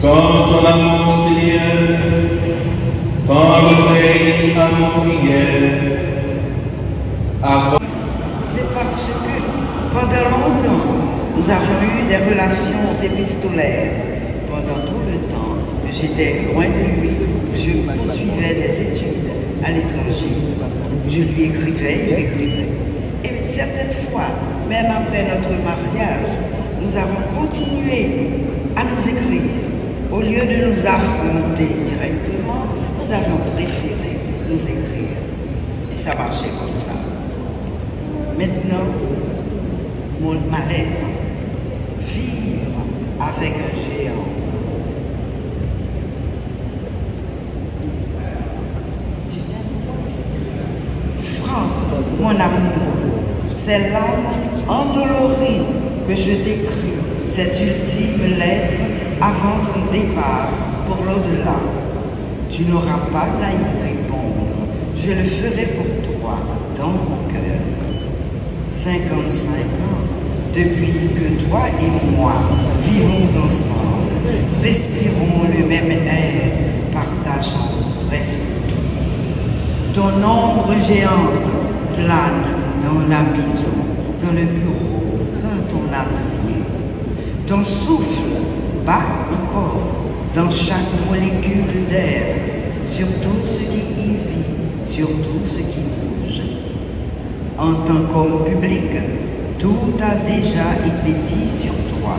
Dans ton amour, Seigneur, tends l'oreille à nos prières. C'est parce que pendant longtemps, nous avons eu des relations épistolaires. Pendant tout le temps que j'étais loin de lui, je poursuivais des études à l'étranger. Je lui écrivais, il m'écrivait. Et certaines fois, même après notre mariage, nous avons continué à nous écrire. Au lieu de nous affronter directement, nous avions préféré nous écrire. Et ça marchait comme ça. Maintenant, ma lettre, vivre avec un géant. Tu tiens? Franck, mon amour, c'est l'âme endolorie que je t'écris, cette ultime lettre avant ton départ pour l'au-delà. Tu n'auras pas à y répondre, je le ferai pour toi dans mon cœur. 55 ans depuis que toi et moi vivons ensemble, respirons le même air, partageons presque tout. Ton ombre géante plane dans la maison, dans le bureau, dans ton atelier. Ton souffle bat encore dans chaque molécule d'air, sur tout ce qui y vit, sur tout ce qui bouge. En tant qu'homme public, tout a déjà été dit sur toi.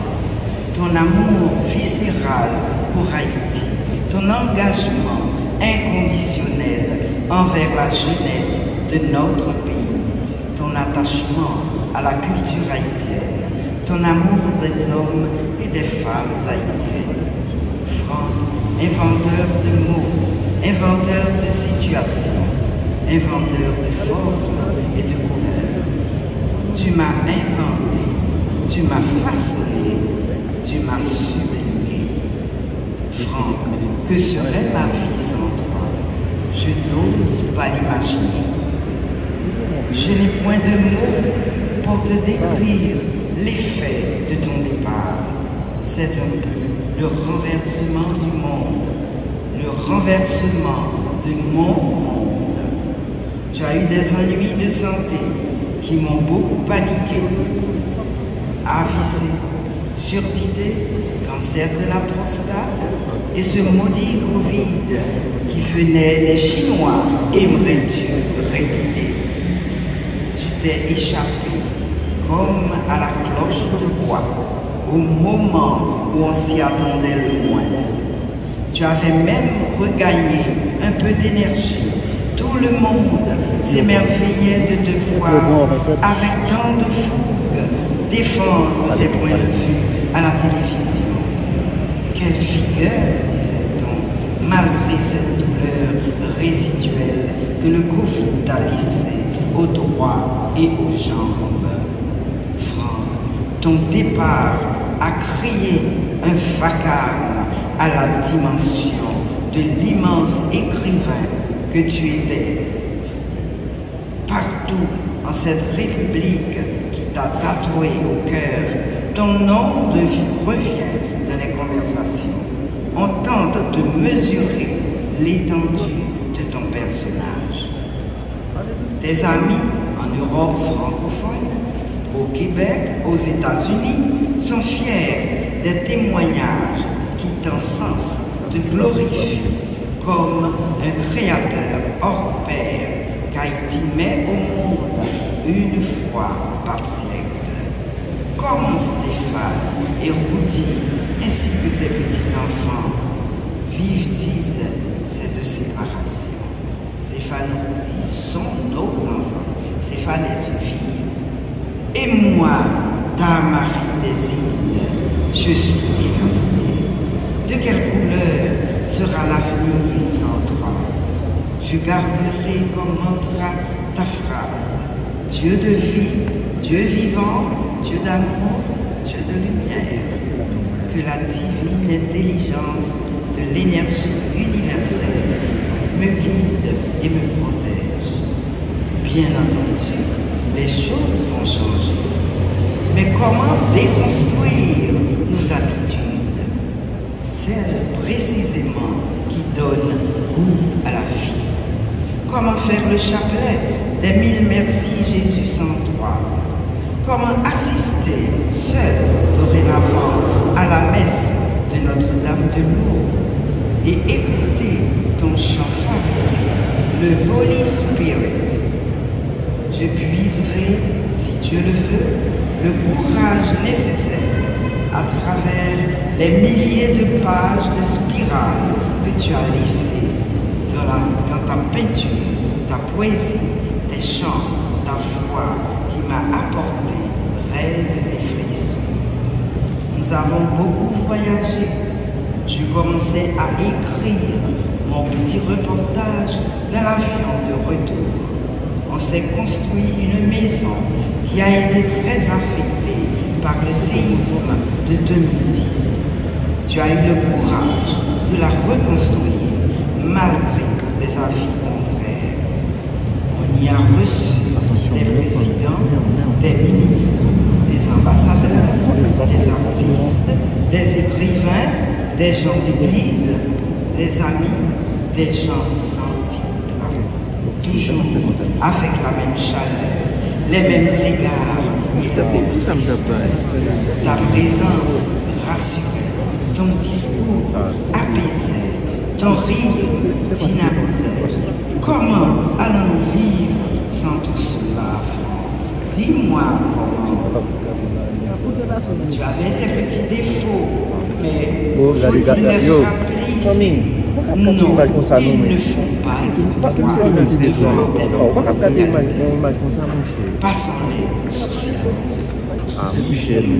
Ton amour viscéral pour Haïti, ton engagement inconditionnel envers la jeunesse de notre pays, ton attachement à la culture haïtienne, ton amour des hommes et des femmes haïtiennes. Franck, inventeur de mots, inventeur de situations, inventeur de formes et de couleurs. Tu m'as inventé, tu m'as façonné, tu m'as sublimé. Franck, que serait ma vie sans toi? Je n'ose pas l'imaginer. Je n'ai point de mots pour te décrire l'effet de ton départ. C'est un peu le renversement du monde, le renversement de mon monde. Tu as eu des ennuis de santé qui m'ont beaucoup paniqué. AVC, surdité, cancer de la prostate et ce maudit Covid qui venait des Chinois, aimerais-tu répéter? Tu t'es échappé comme à la cloche de bois au moment où on s'y attendait le moins. Tu avais même regagné un peu d'énergie. Tout le monde s'émerveillait de te voir avec tant de fougue défendre tes points de vue à la télévision. Quelle figure, disait-on, malgré cette douleur résiduelle que le Covid t'a laissée aux doigts et aux jambes. Franck, ton départ a créé un vacarme à la dimension de l'immense écrivain que tu étais. Partout en cette république qui t'a tatoué au cœur, ton nom revient dans les conversations. On tente de mesurer l'étendue de ton personnage. Tes amis en Europe francophone, au Québec, aux États-Unis sont fiers des témoignages qui t'encensent, te glorifient comme un créateur hors pair qu'Haïti met au monde une fois par siècle. Comment Stéphane et Rudy, ainsi que tes petits-enfants, vivent-ils ces deux séparations? Stéphane et Rudy sont nos enfants. Stéphane est une fille. Et moi, ta Marie des îles, je suis dévastée. De quelle couleur sera l'avenir sans toi? Je garderai comme mantra ta phrase. Dieu de vie, Dieu vivant, Dieu d'amour, Dieu de lumière. Que la divine intelligence de l'énergie universelle me guide et me protège. Bien entendu, les choses vont changer. Mais comment déconstruire nos habitudes? Celles précisément qui donnent goût à la vie. Comment faire le chapelet des 1000 merci Jésus sans toi? Comment assister seul dorénavant à la messe de Notre-Dame de Lourdes et écouter ton chant favori, le Holy Spirit? Je puiserai, si Dieu le veut, le courage nécessaire à travers les milliers de pages de spirales que tu as laissées dans ta peinture, ta poésie, tes chants, ta foi qui m'a apporté rêves et frissons. Nous avons beaucoup voyagé. Je commençais à écrire mon petit reportage dans l'avion de retour. On s'est construit une maison qui a été très affectée par le séisme de 2010. Tu as eu le courage de la reconstruire malgré les avis contraires. On y a reçu des présidents, des ministres, des ambassadeurs, des artistes, des écrivains, des gens d'église, des amis, des gens sans titre. Toujours avec la même chaleur, les mêmes égards et le même respect. Ta présence rassurait, ton discours apaisait, ton rire dynamisait. Comment allons-nous vivre sans tout cela, Franck? Dis-moi comment. Tu avais tes petits défauts, mais faut-il les rappeler ici? Non, ils ne font pas le pouvoir devant tes noms. Passons-les sous silence.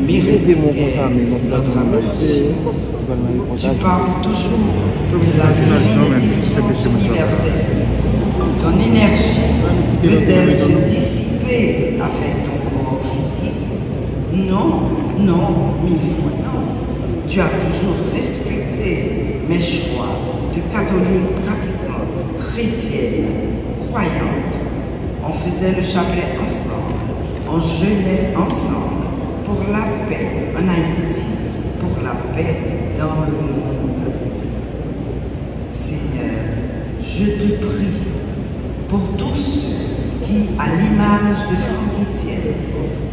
Mérite notre attention. Tu parles toujours de la divine intelligence universelle. Ton énergie peut-elle se dissiper avec ton corps physique? Non, non, 1000 fois non. Tu as toujours respecté mes choix de catholique pratiquante, chrétienne, croyante. On faisait le chapelet ensemble, on jeûnait ensemble pour la paix en Haïti, pour la paix dans le monde. Seigneur, je te prie pour tous ceux qui, à l'image de Franck Etienne,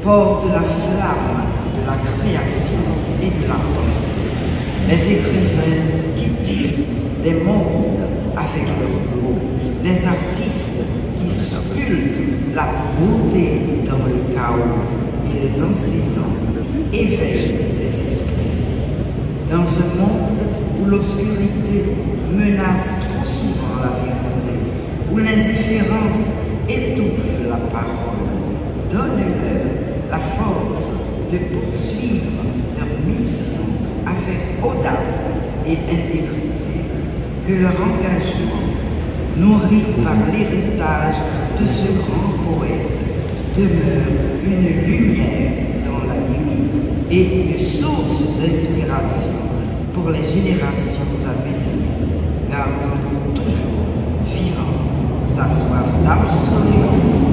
portent la flamme de la création et de la pensée. Les écrivains qui tissent des mondes avec leurs mots, les artistes qui sculptent la beauté dans le chaos et les enseignants qui éveille les esprits. Dans un monde où l'obscurité menace trop souvent la vérité, où l'indifférence étouffe la parole, donne-leur la force de poursuivre leur mission avec audace et intégrité. Que leur engagement, nourri par l'héritage de ce grand poète, demeure une lumière dans la nuit et une source d'inspiration pour les générations à venir, gardant pour toujours vivante sa soif d'absolu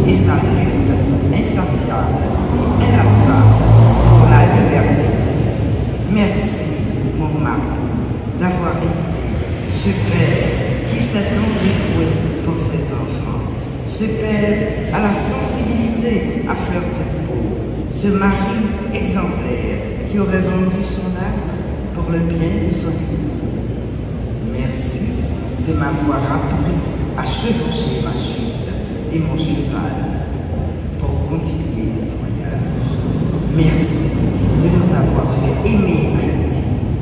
et sa lutte insatiable et inlassable pour la liberté. Merci, mon Mapou, d'avoir été ce père qui s'est tant dévoué pour ses enfants, ce père à la sensibilité à fleur de peau, ce mari exemplaire qui aurait vendu son âme pour le bien de son épouse. Merci de m'avoir appris à chevaucher ma chute et mon cheval pour continuer le voyage. Merci de nous avoir fait aimer Haïti,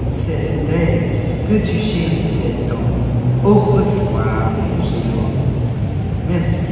cette terre que tu chérissais tant. Au revoir, mon géant. Merci.